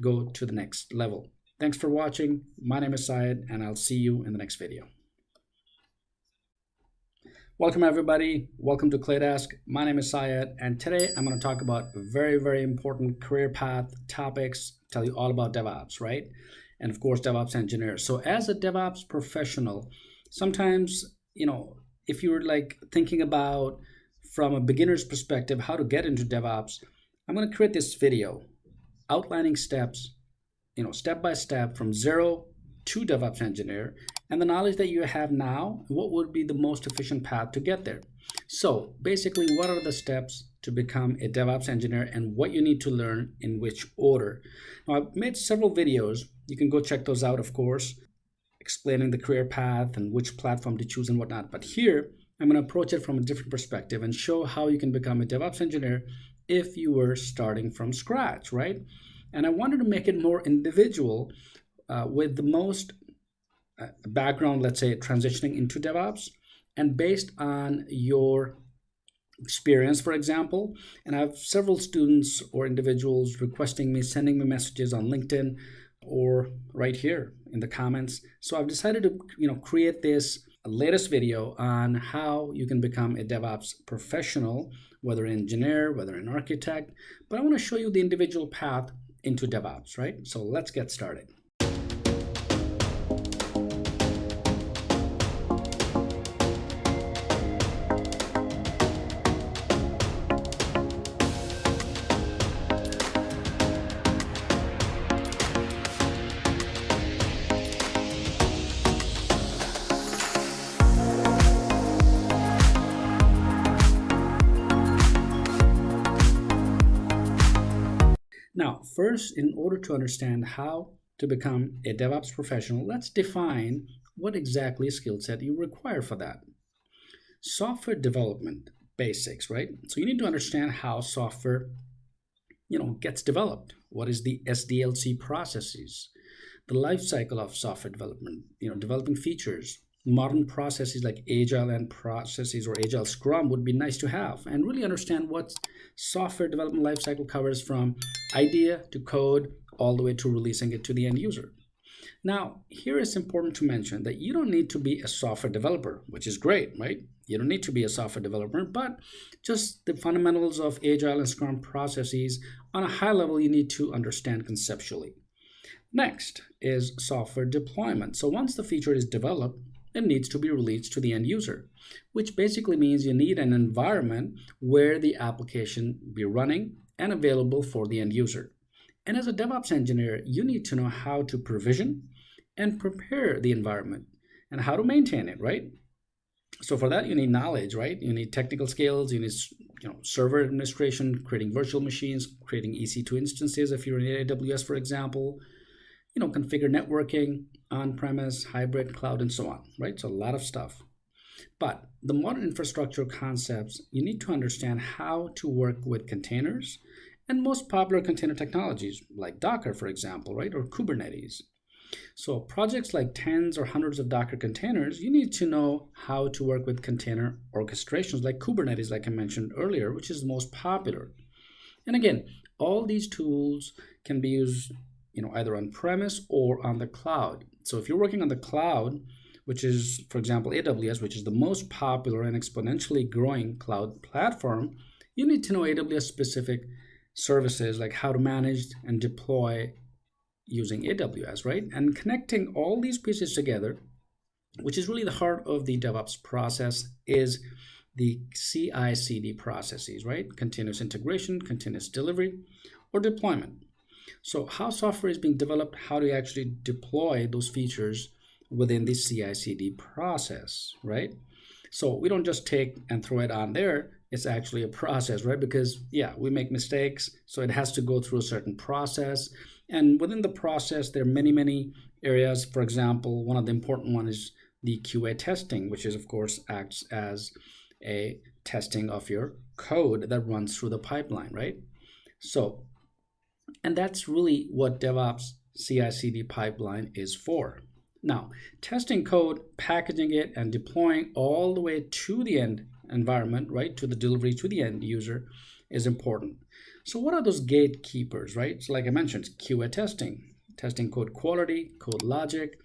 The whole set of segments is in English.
go to the next level. Thanks for watching. My name is Syed, and I'll see you in the next video. Welcome everybody. Welcome to ClayDesk. My name is Syed, and today I'm going to talk about very important career path topics, tell you all about DevOps, right? And of course, DevOps engineer. So as a DevOps professional, sometimes, if you're like thinking about from a beginner's perspective, how to get into DevOps, I'm going to create this video outlining steps, step by step from zero to DevOps engineer, and the knowledge that you have now, what would be the most efficient path to get there. So basically, what are the steps to become a DevOps engineer and what you need to learn in which order? Now, I've made several videos. You can go check those out, of course, explaining the career path and which platform to choose and whatnot. But here, I'm going to approach it from a different perspective and show how you can become a DevOps engineer if you were starting from scratch, right? And I wanted to make it more individual with the most background, let's say, transitioning into DevOps, and based on your experience, for example. And I have several students or individuals requesting me, sending me messages on LinkedIn or right here in the comments. So I've decided to create this latest video on how you can become a DevOps professional, whether an engineer, whether an architect. But I want to show you the individual path into DevOps, right? So let's get started. Now, first, in order to understand how to become a DevOps professional, let's define what exactly skill set you require for that. Software development basics, right? So you need to understand how software, gets developed. What is the SDLC processes? The life cycle of software development, developing features. Modern processes like Agile and processes or Agile Scrum would be nice to have, and really understand what software development lifecycle covers from idea to code all the way to releasing it to the end user. Now, here it's important to mention that you don't need to be a software developer, which is great, right? You don't need to be a software developer, but just the fundamentals of Agile and Scrum processes on a high level you need to understand conceptually. Next is software deployment. So once the feature is developed, it needs to be released to the end user, which basically means you need an environment where the application be running and available for the end user. And as a DevOps engineer, you need to know how to provision and prepare the environment and how to maintain it, right? So for that, you need knowledge, right? You need technical skills, you need server administration, creating virtual machines, creating EC2 instances if you're in AWS, for example, configure networking, on-premise, hybrid, cloud, and so on, right? So a lot of stuff. But the modern infrastructure concepts, you need to understand how to work with containers and most popular container technologies like Docker, for example, right? Or Kubernetes. So projects like tens or hundreds of Docker containers, you need to know how to work with container orchestrations like Kubernetes, like I mentioned earlier, which is the most popular. And again, all these tools can be used either on premise or on the cloud. So if you're working on the cloud, which is, for example, AWS, which is the most popular and exponentially growing cloud platform, you need to know AWS specific services, like how to manage and deploy using AWS, right? And connecting all these pieces together, which is really the heart of the DevOps process, is the CI/CD processes, right? Continuous integration, continuous delivery, or deployment. So how software is being developed, how do you actually deploy those features within the CI/CD process, right? So we don't just take and throw it on there. It's actually a process, right? Because we make mistakes. So it has to go through a certain process. And within the process, there are many areas. For example, one of the important ones is the QA testing, which is, of course, acts as a testing of your code that runs through the pipeline, right? So, and that's really what DevOps CI/CD pipeline is for. Now, testing code, packaging it, and deploying all the way to the end environment, right, to the delivery to the end user is important. So what are those gatekeepers, right? So like I mentioned, QA testing, testing code quality, code logic,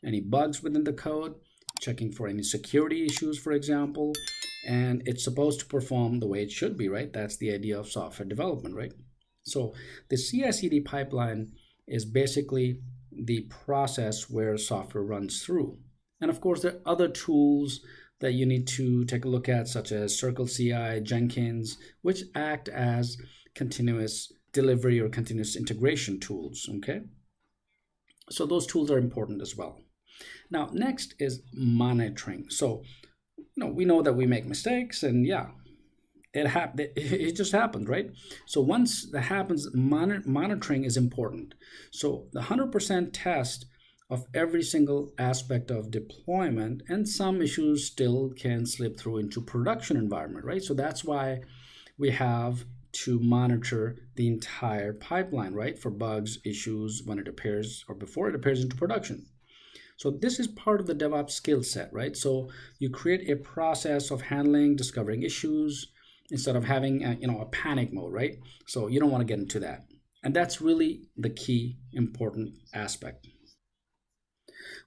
any bugs within the code, checking for any security issues, for example, and it's supposed to perform the way it should be, right? That's the idea of software development, right? So the CI/CD pipeline is basically the process where software runs through. And of course, there are other tools that you need to take a look at, such as Circle CI, Jenkins, which act as continuous delivery or continuous integration tools, okay? So those tools are important as well. Now, next is monitoring. So, we know that we make mistakes, and yeah, it just happened, right? So once that happens, monitoring is important. So the 100% test of every single aspect of deployment, and some issues still can slip through into production environment, right? So that's why we have to monitor the entire pipeline, right? For bugs, issues when it appears or before it appears into production. So this is part of the DevOps skill set, right? So you create a process of handling, discovering issues, instead of having a panic mode, right? So you don't want to get into that. And that's really the key important aspect.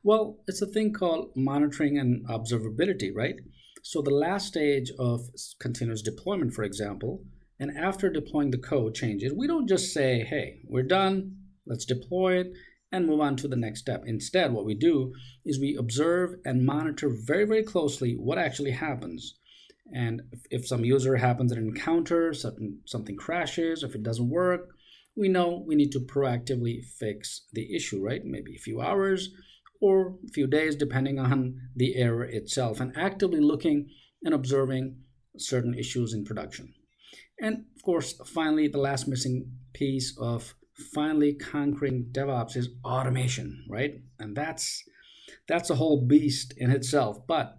Well, it's a thing called monitoring and observability, right? So the last stage of continuous deployment, for example, and after deploying the code changes, we don't just say, hey, we're done, let's deploy it and move on to the next step. Instead, what we do is we observe and monitor very, very closely what actually happens. And if some user happens an encounter, something crashes, if it doesn't work, we know we need to proactively fix the issue, right? Maybe a few hours or a few days, depending on the error itself, and actively looking and observing certain issues in production. And of course, finally, the last missing piece of finally conquering DevOps is automation, right? And that's a whole beast in itself, but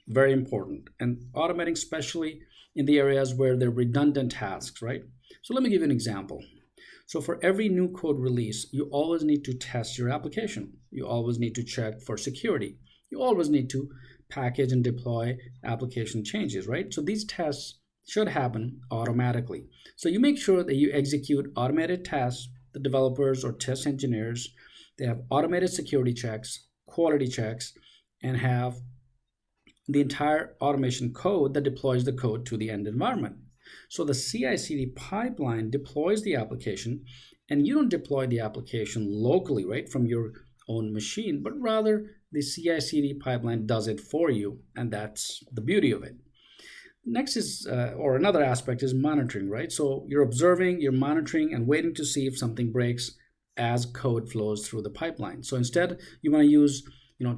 very important. And automating, especially in the areas where they're redundant tasks, right? So let me give you an example. So for every new code release, you always need to test your application. You always need to check for security. You always need to package and deploy application changes, right? So these tests should happen automatically. So you make sure that you execute automated tests. The developers or test engineers, they have automated security checks, quality checks, and have the entire automation code that deploys the code to the end environment. So the CI/CD pipeline deploys the application, and you don't deploy the application locally, right, from your own machine, but rather the CI/CD pipeline does it for you, and that's the beauty of it. Next is, or another aspect is monitoring, right? So you're observing, you're monitoring, and waiting to see if something breaks as code flows through the pipeline. So instead, you want to use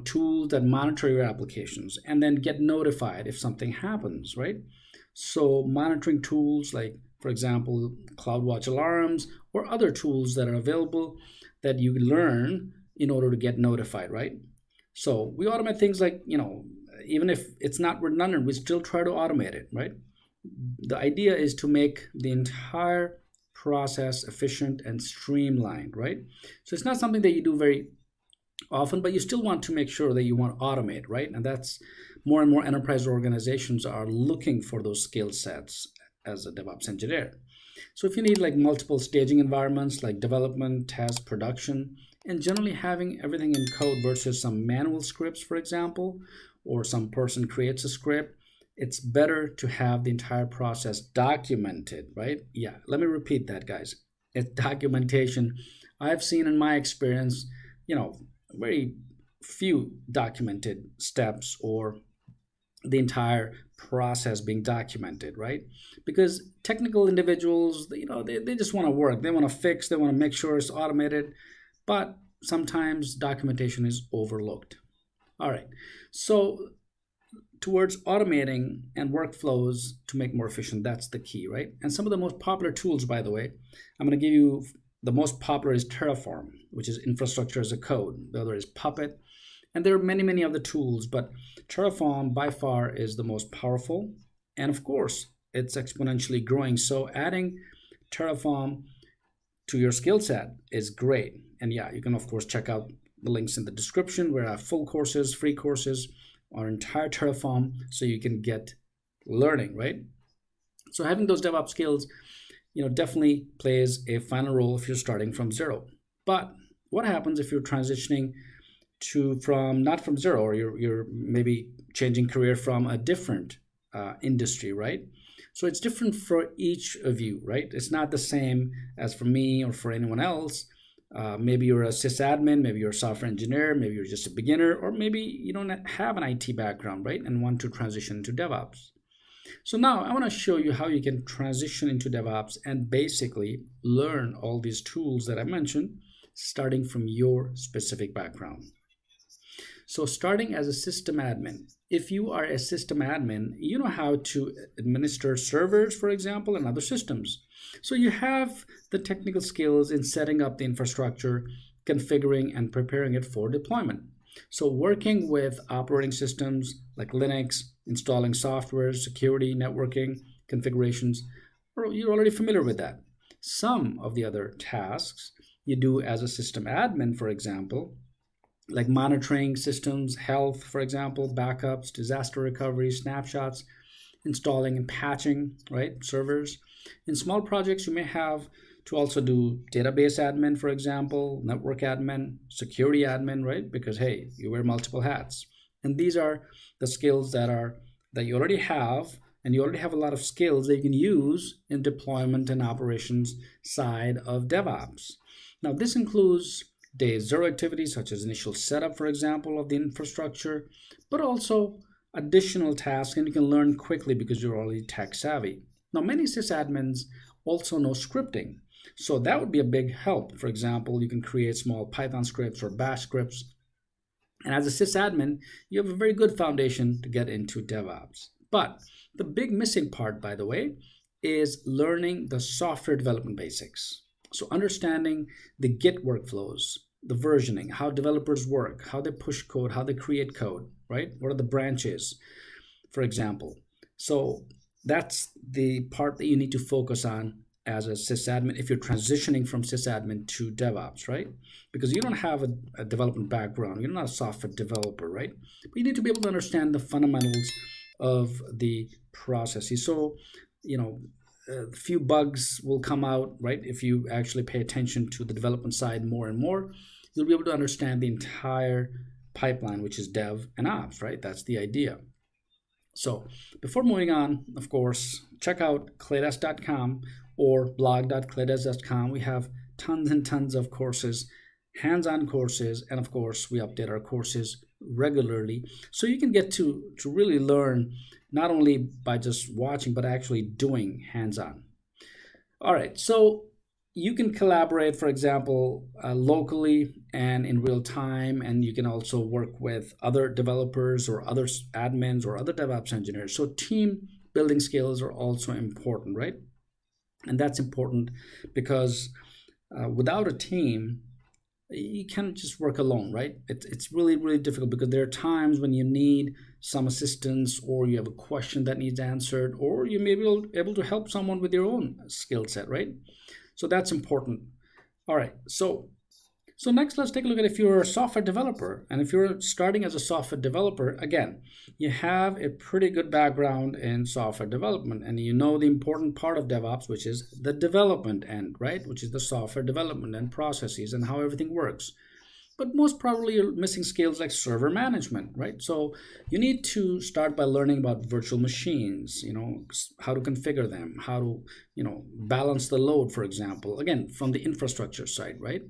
tools that monitor your applications and then get notified if something happens, right? So monitoring tools like, for example, CloudWatch alarms or other tools that are available that you learn in order to get notified, right? So we automate things like, even if it's not redundant, we still try to automate it, right? The idea is to make the entire process efficient and streamlined, right? So it's not something that you do very often, but you still want to make sure that you want to automate, right? And that's more and more enterprise organizations are looking for those skill sets as a DevOps engineer. So if you need like multiple staging environments like development, test, production, and generally having everything in code versus some manual scripts, for example, or some person creates a script, it's better to have the entire process documented, right? Yeah, let me repeat that, guys. It's documentation. I've seen in my experience, very few documented steps or the entire process being documented, right? Because technical individuals, they just want to work. They want to fix, they want to make sure it's automated, but sometimes documentation is overlooked. All right, so towards automating and workflows to make more efficient, that's the key, right? And some of the most popular tools, by the way, I'm going to give you the most popular is Terraform, which is infrastructure as a code. The other is Puppet. And there are many, many other tools, but Terraform by far is the most powerful. And of course, it's exponentially growing. So adding Terraform to your skill set is great. And yeah, you can of course check out the links in the description where I have full courses, free courses, our entire Terraform, so you can get learning, right? So having those DevOps skills, definitely plays a final role if you're starting from zero. But what happens if you're transitioning from not from zero, or you're maybe changing career from a different industry, right? So it's different for each of you, right? It's not the same as for me or for anyone else. Maybe you're a sysadmin, maybe you're a software engineer, maybe you're just a beginner, or maybe you don't have an IT background, right? And want to transition to DevOps. So now I want to show you how you can transition into DevOps and basically learn all these tools that I mentioned, starting from your specific background. So starting as a system admin, if you are a system admin, you know how to administer servers, for example, and other systems. So you have the technical skills in setting up the infrastructure, configuring and preparing it for deployment. So working with operating systems like Linux, installing software, security, networking, configurations, you're already familiar with that. Some of the other tasks you do as a system admin, for example, like monitoring systems, health, for example, backups, disaster recovery, snapshots, installing and patching, right, servers. In small projects, you may have to also do database admin, for example, network admin, security admin, right? Because hey, you wear multiple hats. And these are the skills that you already have, and you already have a lot of skills that you can use in deployment and operations side of DevOps. Now, this includes day zero activities such as initial setup, for example, of the infrastructure, but also additional tasks, and you can learn quickly because you're already tech savvy. Now, many sysadmins also know scripting, so that would be a big help. For example, you can create small Python scripts or Bash scripts. And as a sysadmin, you have a very good foundation to get into DevOps. But the big missing part, by the way, is learning the software development basics. So understanding the Git workflows, the versioning, how developers work, how they push code, how they create code, right? What are the branches, for example? So that's the part that you need to focus on as a sysadmin if you're transitioning from sysadmin to DevOps, right? Because you don't have a development background, you're not a software developer, right? But you need to be able to understand the fundamentals of the processes. So, a few bugs will come out, right? If you actually pay attention to the development side more and more, you'll be able to understand the entire pipeline, which is dev and ops, right? That's the idea. So before moving on, of course, check out claydesk.com or blog.claydesk.com. We have tons and tons of courses, hands-on courses, and of course, we update our courses regularly. So you can get to really learn not only by just watching, but actually doing hands-on. All right, so you can collaborate, for example, locally and in real time, and you can also work with other developers or other admins or other DevOps engineers. So team building skills are also important, right? And that's important because without a team, you can't just work alone, right? It's really, really difficult because there are times when you need some assistance, or you have a question that needs answered, or you may be able to help someone with your own skill set, right? So that's important. All right, so next let's take a look at if you're a software developer. And if you're starting as a software developer, again, you have a pretty good background in software development, and you know the important part of DevOps, which is the development end, right? Which is the software development and processes and how everything works. But most probably you're missing skills like server management, right? So you need to start by learning about virtual machines, how to configure them, how to, balance the load, for example, again, from the infrastructure side, right?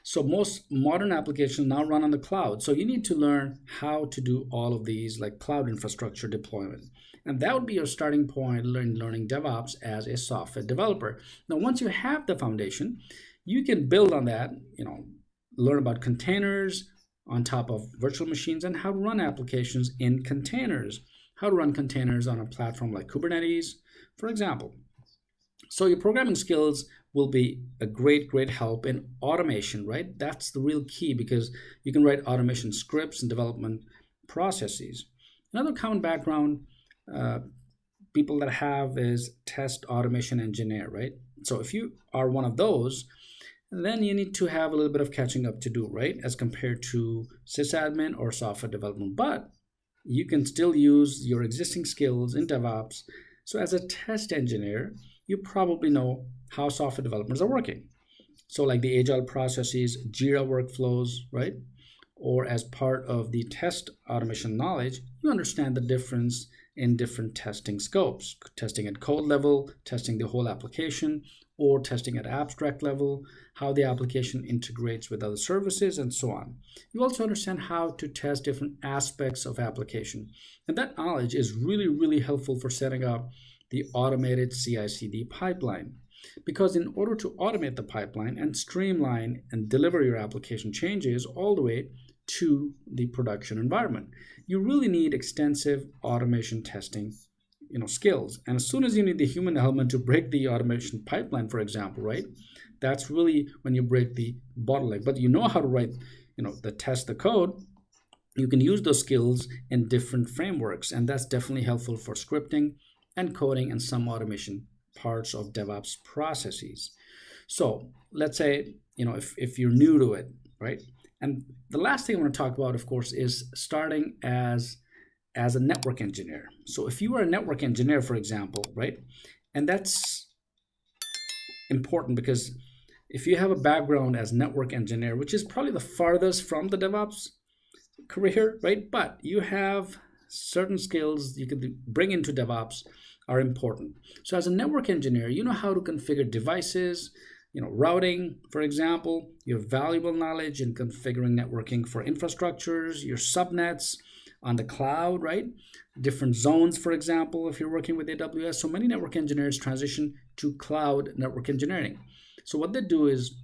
So most modern applications now run on the cloud. So you need to learn how to do all of these, like cloud infrastructure deployment. And that would be your starting point, learning DevOps as a software developer. Now, once you have the foundation, you can build on that, learn about containers on top of virtual machines and how to run applications in containers, how to run containers on a platform like Kubernetes, for example. So your programming skills will be a great, great help in automation, right? That's the real key because you can write automation scripts and development processes. Another common background people that have is test automation engineer, right? So if you are one of those, then you need to have a little bit of catching up to do, right? As compared to sysadmin or software development. But you can still use your existing skills in DevOps. So as a test engineer, you probably know how software developers are working. So like the agile processes, Jira workflows, right? Or as part of the test automation knowledge, you understand the difference in different testing scopes, testing at code level, testing the whole application, or testing at abstract level, how the application integrates with other services, and so on. You also understand how to test different aspects of application. And that knowledge is really, really helpful for setting up the automated CI/CD pipeline. Because in order to automate the pipeline and streamline and deliver your application changes all the way to the production environment, you really need extensive automation testing skills. And as soon as you need the human element to break the automation pipeline, for example, right, that's really when you break the bottleneck. But you know how to write the code, you can use those skills in different frameworks, and that's definitely helpful for scripting and coding and some automation parts of DevOps processes. So let's say if you're new to it, right? And the last thing I want to talk about, of course, is starting as a network engineer. So if you are a network engineer, for example, right, and that's important because if you have a background as network engineer, which is probably the farthest from the DevOps career, right, but you have certain skills you can bring into DevOps are important. So as a network engineer, you know how to configure devices, routing, for example. You have valuable knowledge in configuring networking for infrastructures, your subnets on the cloud, right? Different zones, for example, if you're working with AWS. So many network engineers transition to cloud network engineering. So what they do is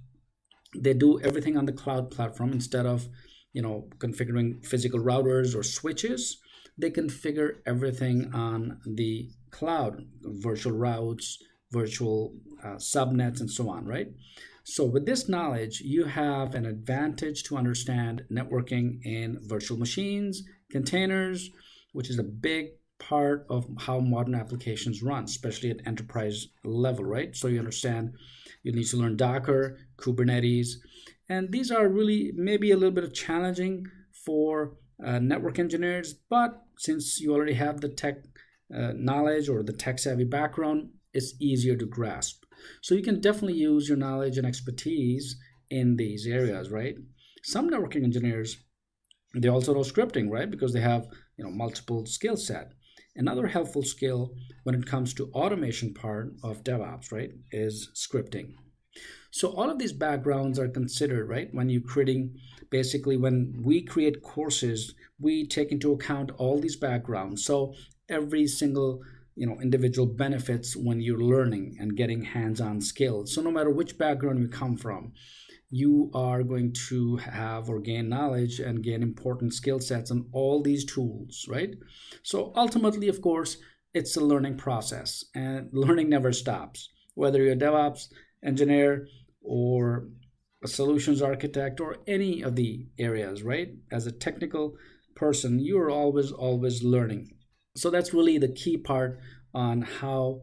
they do everything on the cloud platform instead of, configuring physical routers or switches. They configure everything on the cloud, virtual routes, virtual subnets, and so on, right? So with this knowledge, you have an advantage to understand networking in virtual machines, containers, which is a big part of how modern applications run, especially at enterprise level, right? So you understand you need to learn Docker, Kubernetes, and these are really maybe a little bit challenging for network engineers, but since you already have the tech knowledge or the tech savvy background, it's easier to grasp. So you can definitely use your knowledge and expertise in these areas, right? Some networking engineers, they also know scripting, right? Because they have multiple skill set. Another helpful skill when it comes to automation part of DevOps, right, is scripting. So all of these backgrounds are considered, right, when you're creating, basically when we create courses, we take into account all these backgrounds. So every single individual benefits when you're learning and getting hands-on skills. So no matter which background you come from, you are going to have or gain knowledge and gain important skill sets on all these tools, right? So ultimately, of course, it's a learning process, and learning never stops. Whether you're a DevOps engineer or a solutions architect or any of the areas, right? As a technical person, you're always learning. So that's really the key part on how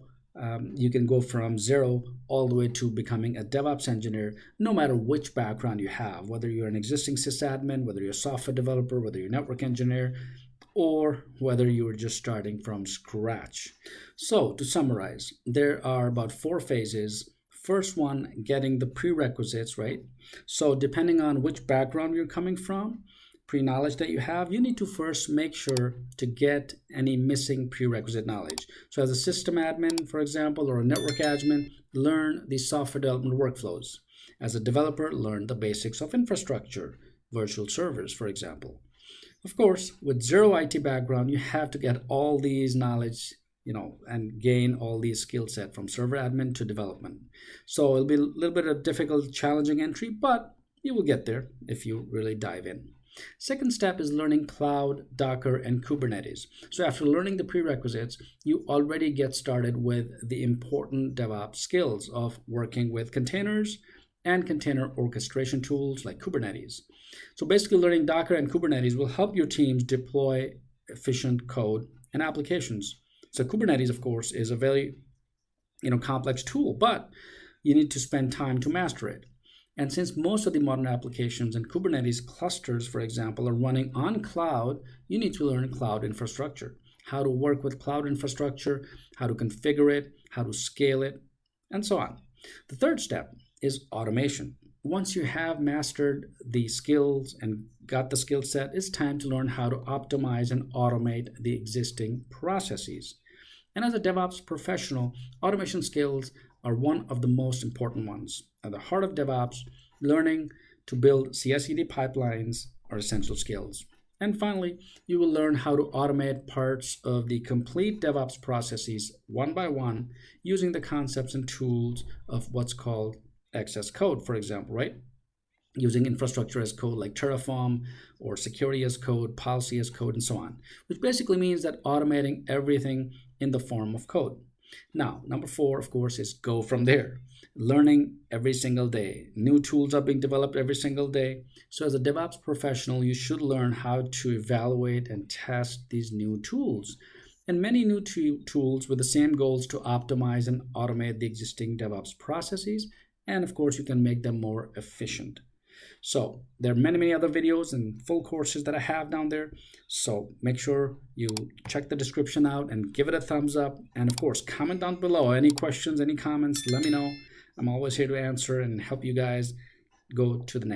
you can go from zero all the way to becoming a DevOps engineer, no matter which background you have, whether you're an existing sysadmin, whether you're a software developer, whether you're a network engineer, or whether you are just starting from scratch. So to summarize, there are about 4 phases. First one, getting the prerequisites, right? So depending on which background you're coming from, pre-knowledge that you have, you need to first make sure to get any missing prerequisite knowledge. So as a system admin, for example, or a network admin, learn the software development workflows. As a developer, learn the basics of infrastructure, virtual servers, for example. Of course, with zero IT background, you have to get all these knowledge, and gain all these skill set from server admin to development. So it'll be a little bit of difficult, challenging entry, but you will get there if you really dive in. Second step is learning cloud, Docker, and Kubernetes. So after learning the prerequisites, you already get started with the important DevOps skills of working with containers and container orchestration tools like Kubernetes. So basically learning Docker and Kubernetes will help your teams deploy efficient code and applications. So Kubernetes, of course, is a very complex tool, but you need to spend time to master it. And since most of the modern applications and Kubernetes clusters, for example, are running on cloud, you need to learn cloud infrastructure, how to work with cloud infrastructure, how to configure it, how to scale it, and so on. The third step is automation. Once you have mastered the skills and got the skill set, it's time to learn how to optimize and automate the existing processes. And as a DevOps professional, automation skills are one of the most important ones. At the heart of DevOps, learning to build CI/CD pipelines are essential skills. And finally, you will learn how to automate parts of the complete DevOps processes one by one using the concepts and tools of what's called XS code, for example, right? Using infrastructure as code like Terraform, or security as code, policy as code, and so on, which basically means that automating everything in the form of code. Now, number 4, of course, is go from there. Learning every single day. New tools are being developed every single day. So as a DevOps professional, you should learn how to evaluate and test these new tools. And many new tools with the same goals to optimize and automate the existing DevOps processes. And of course, you can make them more efficient. So there are many other videos and full courses that I have down there. So make sure you check the description out and give it a thumbs up. And of course, comment down below. Any questions, any comments, let me know. I'm always here to answer and help you guys go to the next.